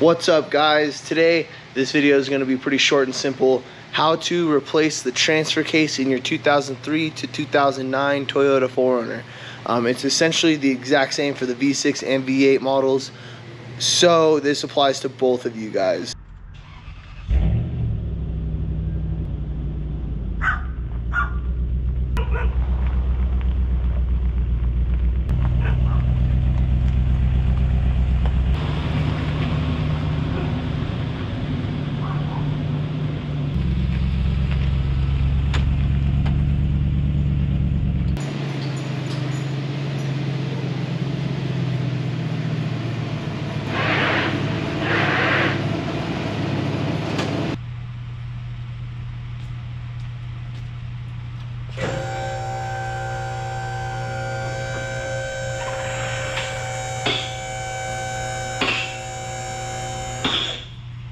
What's up, guys? Today this video is going to be pretty short and simple. How to replace the transfer case in your 2003 to 2009 Toyota 4Runner. It's essentially the exact same for the V6 and V8 models, so this applies to both of you guys.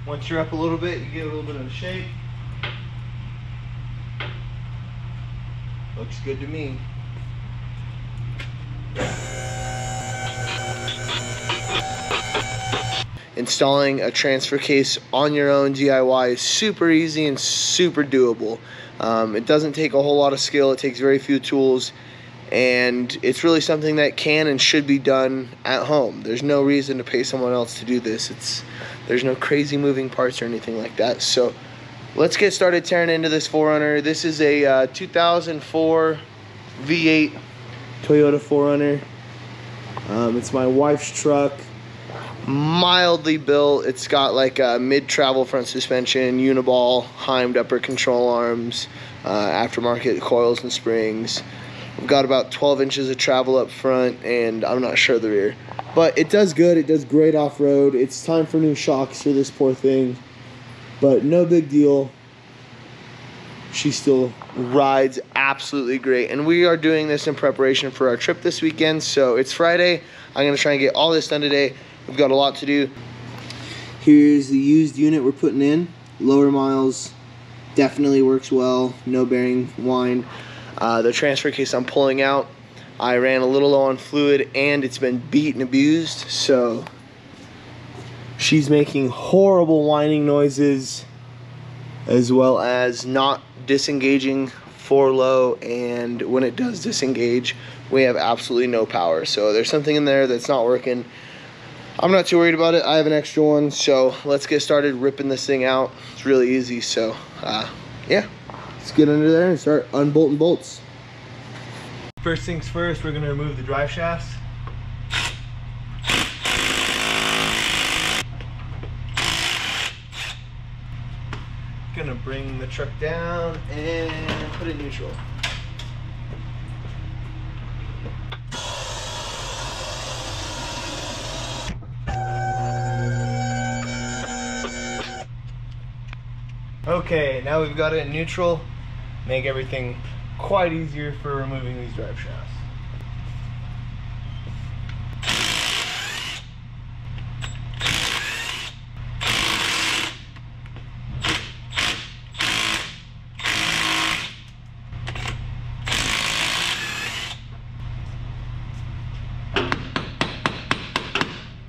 Once you're up a little bit, you get a little bit of a shake. Looks good to me. Installing a transfer case on your own DIY is super easy and super doable. It doesn't take a whole lot of skill. It takes very few tools, and it's really something that can and should be done at home. There's no reason to pay someone else to do this. There's no crazy moving parts or anything like that. So let's get started tearing into this 4Runner. This is a 2004 V8 Toyota 4Runner. It's my wife's truck. Mildly built. It's got like a mid-travel front suspension, uniball, Heimed upper control arms, aftermarket coils and springs. We've got about 12 inches of travel up front, and I'm not sure the rear. But it does good. It does great off-road. It's time for new shocks for this poor thing, but no big deal. She still rides absolutely great, and we are doing this in preparation for our trip this weekend. So it's Friday. I'm going to try and get all this done today. We've got a lot to do. Here's the used unit we're putting in. Lower miles, definitely works well. No bearing whine. The transfer case I'm pulling out, I ran a little low on fluid and it's been beat and abused, so she's making horrible whining noises, as well as not disengaging for low, and when it does disengage, we have absolutely no power. So there's something in there that's not working. I'm not too worried about it. I have an extra one, so let's get started ripping this thing out. It's really easy, so yeah, let's get under there and start unbolting bolts. First things first, we're going to remove the drive shafts. Gonna bring the truck down and put it in neutral. Okay, now we've got it in neutral. Make everything quite easier for removing these drive shafts.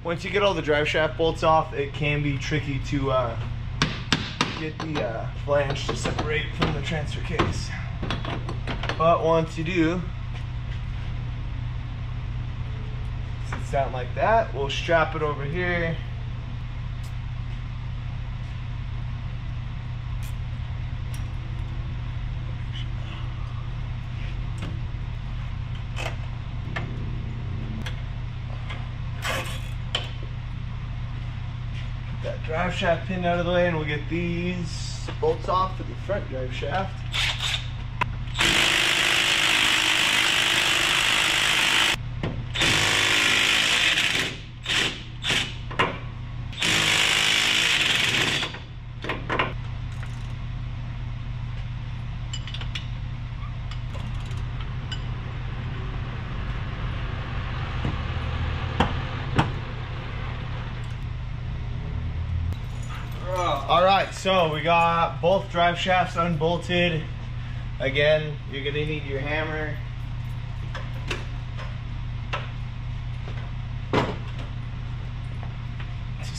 Once you get all the drive shaft bolts off, it can be tricky to get the flange to separate from the transfer case. But once you do, it sits down like that. We'll strap it over here. Get that drive shaft pin out of the way, and we'll get these bolts off for the front drive shaft. Alright, so we got both drive shafts unbolted. Again, you're going to need your hammer.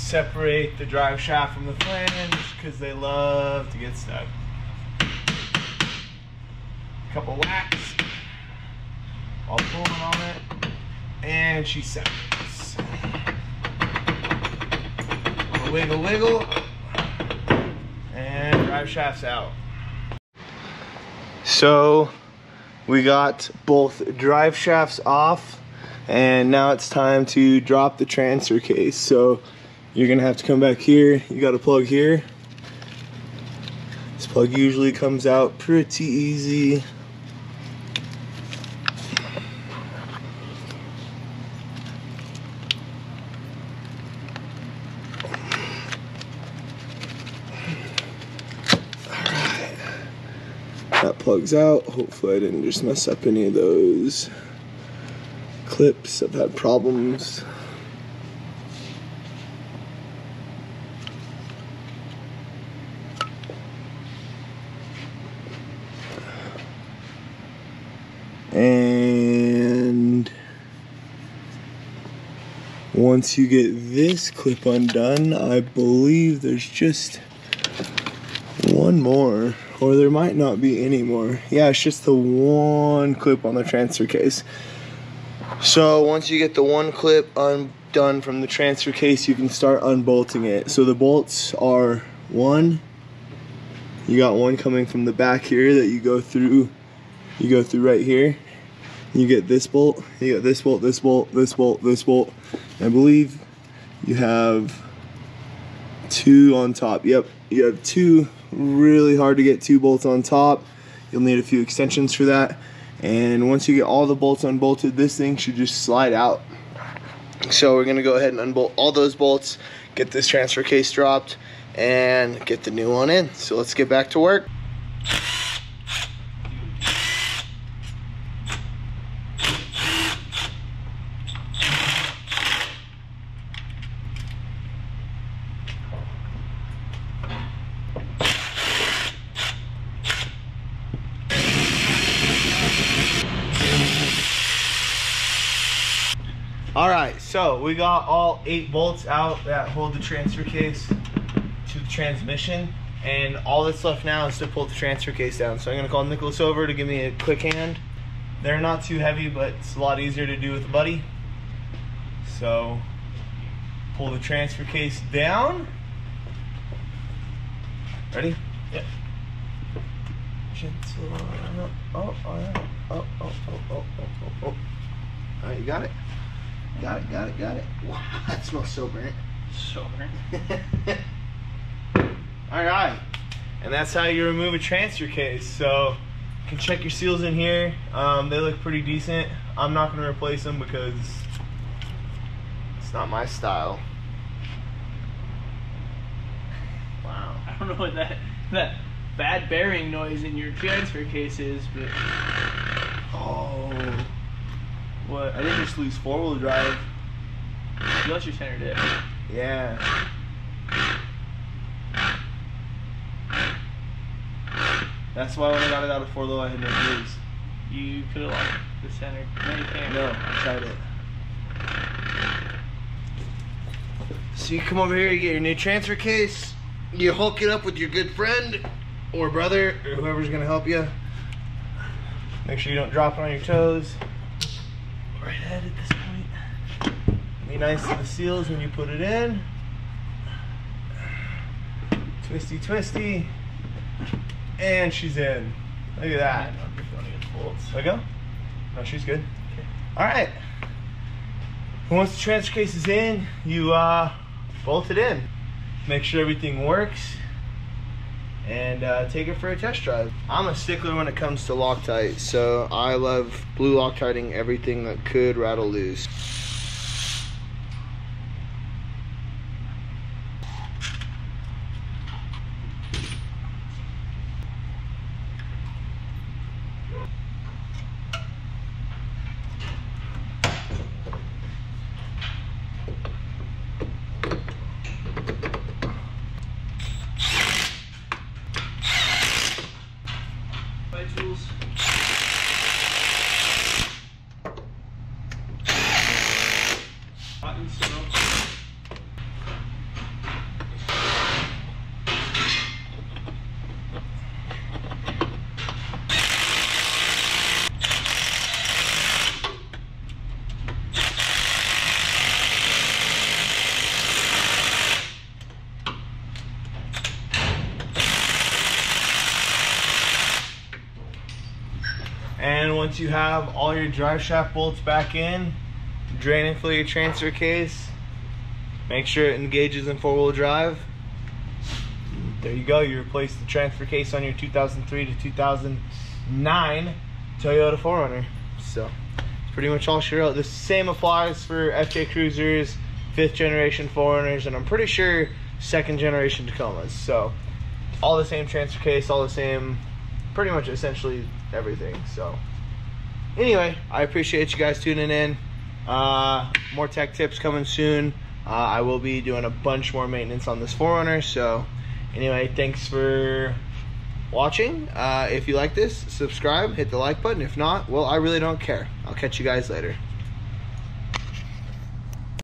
separate the drive shaft from the flange because they love to get stuck. A couple whacks while pulling on it, and she separates. Wiggle, wiggle, and drive shaft's out. So we got both drive shafts off, and now it's time to drop the transfer case. So you're gonna have to come back here. You got a plug here. This plug usually comes out pretty easy. That plugs out. Hopefully I didn't just mess up any of those clips. I've had problems. And once you get this clip undone, I believe there's just one more. Or there might not be any more. Yeah, it's just the one clip on the transfer case. So once you get the one clip undone from the transfer case, you can start unbolting it. So the bolts are one. You got one coming from the back here that you go through. You go through right here. You get this bolt. You got this bolt, this bolt, this bolt, this bolt. I believe you have two on top. Yep, you have two. Really hard to get two bolts on top. You'll need a few extensions for that. And once you get all the bolts unbolted, this thing should just slide out. So we're gonna go ahead and unbolt all those bolts, get this transfer case dropped, and get the new one in. So let's get back to work. Alright, so we got all 8 bolts out that hold the transfer case to the transmission, and all that's left now is to pull the transfer case down. So I'm going to call Nicholas over to give me a quick hand. They're not too heavy, but it's a lot easier to do with a buddy. So pull the transfer case down. Ready? Yep. Gentle. Oh. Alright, you got it? Got it. Wow, that smells so burnt. So burnt. Alright, and that's how you remove a transfer case. So you can check your seals in here. They look pretty decent. I'm not going to replace them because it's not my style. Wow. I don't know what that bad bearing noise in your transfer case is, but Oh. what? I didn't just lose 4-wheel drive. You lost your center diff. Yeah. That's why when I got it out of 4-low, I had no gears. You could have lost the center. No, you can't. No, I tried it. So you come over here, you get your new transfer case, you hook it up with your good friend or brother or whoever's gonna help you. Make sure you don't drop it on your toes. Right ahead at this point. Be nice to the seals when you put it in. Twisty, twisty. And she's in. Look at that. Let go? No, she's good. Okay. Alright. Once the transfer case is in, you bolt it in. Make sure everything works. And take it for a test drive. I'm a stickler when it comes to Loctite, so I love blue Loctiting everything that could rattle loose. Tools. Cotton soap. And once you have all your drive shaft bolts back in, drain and fill your transfer case. Make sure it engages in 4-wheel drive. There you go, you replace the transfer case on your 2003 to 2009 Toyota 4Runner. So it's pretty much all she wrote. The same applies for FJ Cruisers, 5th generation 4Runners, and I'm pretty sure 2nd generation Tacomas. So all the same transfer case, all the same, pretty much essentially everything. So anyway, I appreciate you guys tuning in. More tech tips coming soon. I will be doing a bunch more maintenance on this 4Runner. So anyway, thanks for watching. If you like this, subscribe, hit the like button. If not, well, I really don't care. I'll catch you guys later.